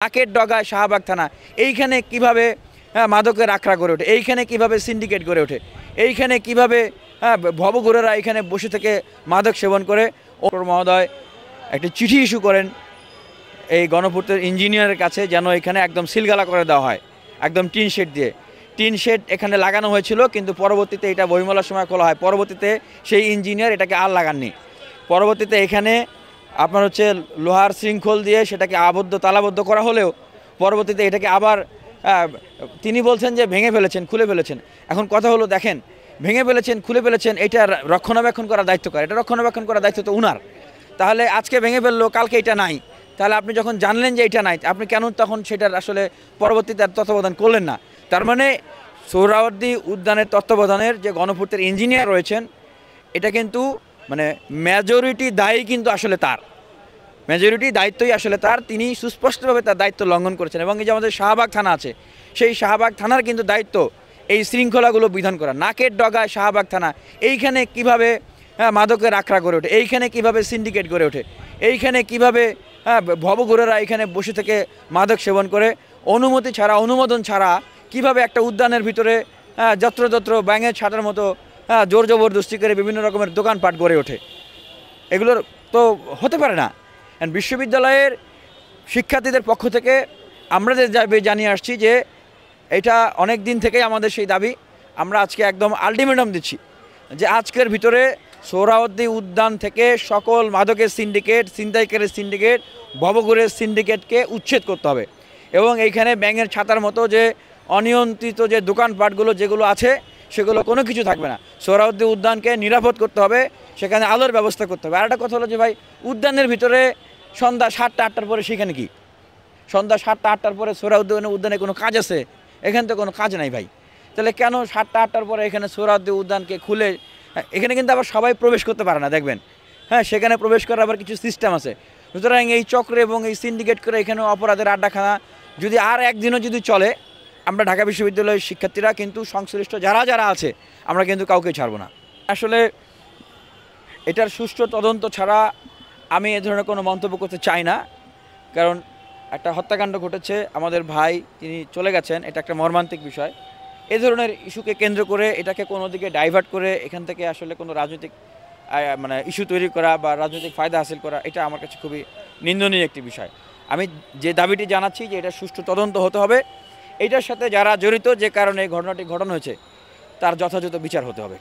নাকের ডগায় শাহবাগ থানা এইখানে কিভাবে মাদকের আখড়া গড়ে ওঠে, এইখানে কিভাবে সিন্ডিকেট গড়ে ওঠে, এইখানে কিভাবে ভবঘুরেরা এখানে বসে থেকে মাদক সেবন করে। মহোদয় একটি চিঠি ইস্যু করেন এই গণপূর্তের ইঞ্জিনিয়ারের কাছে যেন এখানে একদম সিলগালা করে দেওয়া হয়, একদম টিন শেড দিয়ে। টিন শেড এখানে লাগানো হয়েছিল, কিন্তু পরবর্তীতে এটা বইমেলার সময় খোলা হয়। পরবর্তীতে সেই ইঞ্জিনিয়ার এটাকে আর লাগাননি। পরবর্তীতে এখানে আপনার হচ্ছে লোহার শৃঙ্খল দিয়ে সেটাকে আবদ্ধ তালাবদ্ধ করা হলেও পরবর্তীতে এটাকে আবার তিনি বলছেন যে ভেঙে ফেলেছেন, খুলে ফেলেছেন। এখন কথা হলো, দেখেন, ভেঙে ফেলেছেন, খুলে ফেলেছেন, এটা রক্ষণাবেক্ষণ করার দায়িত্ব কার? এটা রক্ষণাবেক্ষণ করার দায়িত্ব তো উনার। তাহলে আজকে ভেঙে ফেললো, কালকে এটা নাই, তাহলে আপনি যখন জানলেন যে এটা নাই, আপনি কেন তখন সেটার আসলে পরবর্তীতে তত্ত্বাবধান করলেন না? তার মানে সোহরাওয়ার্দী উদ্যানের তত্ত্বাবধানের যে গণপূর্তের ইঞ্জিনিয়ার রয়েছেন, এটা কিন্তু মানে মেজরিটি দায়ী কিন্তু আসলে তার, মেজরিটি দায়িত্বই আসলে তার। তিনি সুস্পষ্টভাবে তার দায়িত্ব লঙ্ঘন করেছেন। এবং এই যে আমাদের শাহবাগ থানা আছে, সেই শাহবাগ থানার কিন্তু দায়িত্ব এই শৃঙ্খলাগুলো বিধান করা। নাকের ডগায় শাহবাগ থানা এইখানে কিভাবে মাদকের আখড়া গড়ে ওঠে, এইখানে কিভাবে সিন্ডিকেট গড়ে ওঠে, এইখানে কিভাবে ভবঘুরেরা এখানে বসে থেকে মাদক সেবন করে, অনুমতি ছাড়া, অনুমোদন ছাড়া কিভাবে একটা উদ্যানের ভিতরে যত্রতত্র ব্যাঙের ছাটার মতো জোর জবরদস্তি করে বিভিন্ন রকমের দোকানপাট গড়ে ওঠে। এগুলোর তো হতে পারে না। বিশ্ববিদ্যালয়ের শিক্ষার্থীদের পক্ষ থেকে আমরা যে দাবি জানিয়ে আসছি যে এটা অনেক দিন থেকেই আমাদের সেই দাবি। আমরা আজকে একদম আলটিমেটাম দিচ্ছি যে আজকের ভিতরে সোহরাওয়ার্দী উদ্যান থেকে সকল মাদকের সিন্ডিকেট, ছিনতাইকারীর সিন্ডিকেট, ভবঘুরের সিন্ডিকেটকে উচ্ছেদ করতে হবে। এবং এইখানে ব্যাঙের ছাতার মতো যে অনিয়ন্ত্রিত যে দোকানপাটগুলো যেগুলো আছে, সেগুলো কোনো কিছু থাকবে না। সোহরাওয়ার্দী উদ্যানকে নিরাপদ করতে হবে, সেখানে আলোর ব্যবস্থা করতে হবে। আর একটা কথা হলো যে ভাই, উদ্যানের ভিতরে সন্ধ্যা 7টা 8টার পরে সেখানে কি সন্ধ্যা 7টা 8টার পরে সোহরাওয়ার্দী উদ্যানে কোনো কাজ আছে? এখানে তো কোনো কাজ নাই ভাই। তাহলে কেন 7টা 8টার পরে এখানে সোহরাওয়ার্দী উদ্যানকে খুলে, এখানে কিন্তু আবার সবাই প্রবেশ করতে পারে না, দেখবেন। হ্যাঁ, সেখানে প্রবেশ করার আবার কিছু সিস্টেম আছে। সুতরাং এই চক্রে এবং এই সিন্ডিকেট করে এখানে অপরাধের আড্ডাখানা যদি আর একদিনও যদি চলে, আমরা ঢাকা বিশ্ববিদ্যালয়ের শিক্ষার্থীরা কিন্তু সংশ্লিষ্ট যারা যারা আছে, আমরা কিন্তু কাউকে ছাড়ব না। আসলে এটার সুষ্ঠু তদন্ত ছাড়া আমি এ ধরনের কোনো মন্তব্য করতে চাই না। কারণ একটা হত্যাকাণ্ড ঘটেছে, আমাদের ভাই তিনি চলে গেছেন, এটা একটা মর্মান্তিক বিষয়। এ ধরনের ইস্যুকে কেন্দ্র করে এটাকে কোনো দিকে ডাইভার্ট করে এখান থেকে আসলে কোনো রাজনৈতিক মানে ইস্যু তৈরি করা বা রাজনৈতিক ফায়দা হাসিল করা, এটা আমার কাছে খুবই নিন্দনীয় একটি বিষয়। আমি যে দাবিটি জানাচ্ছি যে এটা সুষ্ঠু তদন্ত হতে হবে, এইটার সাথে যারা জড়িত, যে কারণে এই ঘটনাটি ঘটানো হয়েছে, তার যথাযথ বিচার হতে হবে।